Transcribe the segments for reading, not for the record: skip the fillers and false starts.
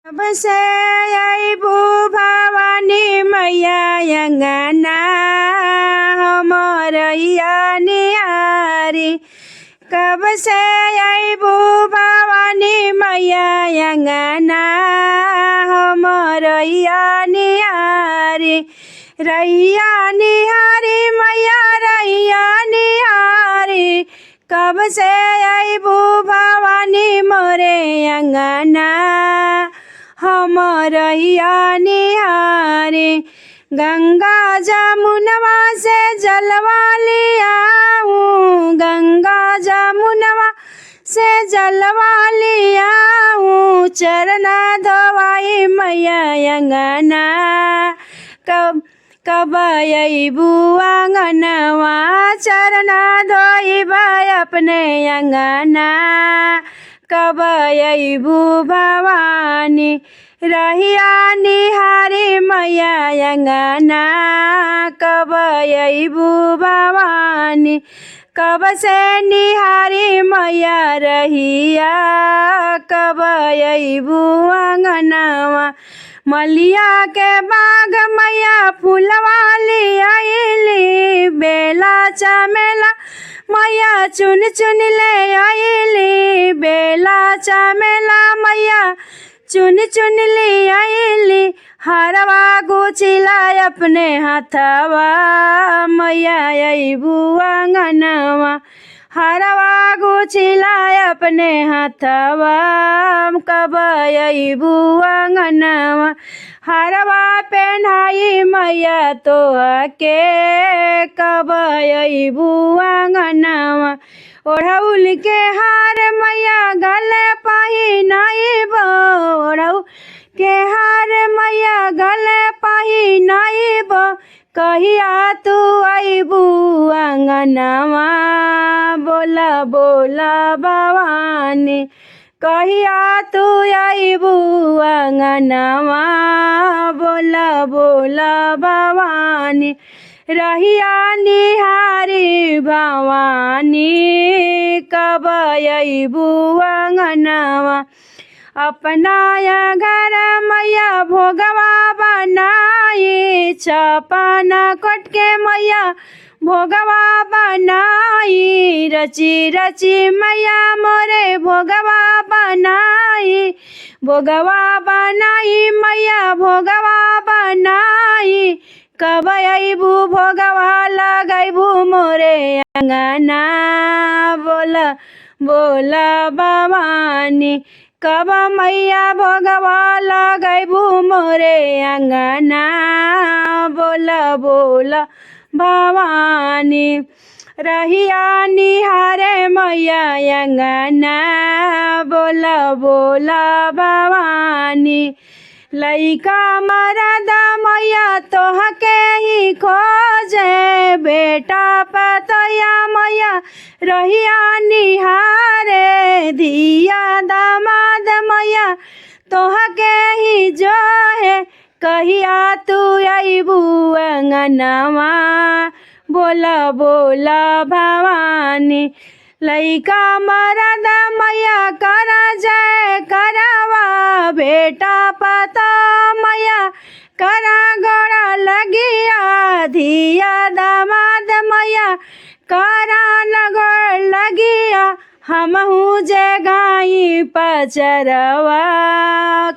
कब से अइबू भवानी मैया अंगना हमरैया निहारी। कब से अइबू भवानी मैया अंगना हमरैया निहारी। रैया निहारी मैया रैया निहारी। कब से अइबू भवानी मोरे अंगना हमरैया निहारी। गंगा जमुनवा से जलवा लियाऊं। गंगा जमुनवा से जलवा लियाऊं। चरना धोवाई मैया अंगना कब अइबू आंगनवा। चरना धोइबा अपने अंगना कब अइबू भवानी। रहिया निहारी मैया अंगना कब अइबू भवानी। कब से निहारी मैया रहिया कब अइबू आंगनवा। मलिया के बाग मैया फूलवा लियाइली। बेला चमेला मैया चुन चुन ले आइली। बेला चमेला मैया चुन चुन ले आइली। हरवा गुचिला अपने हाथवा मैया अइबू आंगनवा। हरवा गुचिला अपने हाथवा कब अइबू आंगनवा। हरवा पेन्हाई मैया तोहके कब अइबू आंगनवा। ओढ़ौल के हार मैया गले पहिनाइबो। ओढ़ौल के हार मैया गले पहिनाइबो। कहिया तू अइबू आंगनवा बोला बोला भवानी। कहिया तू अइबू आंगनवा बोला बोला भवानी। रहिया निहारी भवानी कब अइबू आंगनवा। अपना घर मैया भोगवा बनाई। छपन कोट के मैया भोगवा बनाई। रची रची मैया मोरे भोगवा बनाई। भोगवा बनाई मैया भोगवा बनाई। कब अइबू भोगवा लगैबू मोरे अंगना बोला बोला भवानी। कब मैया भोगवा लगैबू मोरे अंगना बोला बोला भवानी। रहिया निहारे मैया अंगना बोला बोला भवानी। लइका मरद मैया तोहके ही खोजे। बेटा पतोया मैया रहिया निहारे। धिया दामाद मैया तोहके ही जो है। कहिया तू अइबू अंगनवा बोला बोला भवानी। लइका मरद मैया कर जय करवा। बेटा पता मैया करा गोड़ा लगिया। धिया दामाद मैया करा लगोड़ लगिया। हमहू जे गाई पचरवा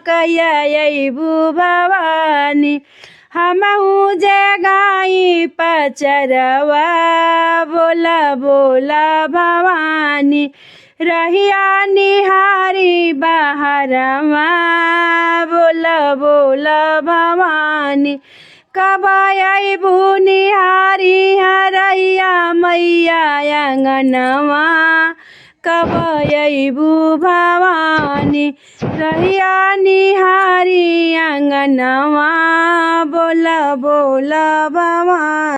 कहिया अइबू भवानी। हमहू जे गाई पचरवा बोला बोला भवानी। रहिया निहारी बहरवा बोला बोला भवानी। कब अइबू निहारी हरैया मैया अंगनवा कब अइबू भवानी। रहिया निहारी अंगनवा बोला बोला भवानी।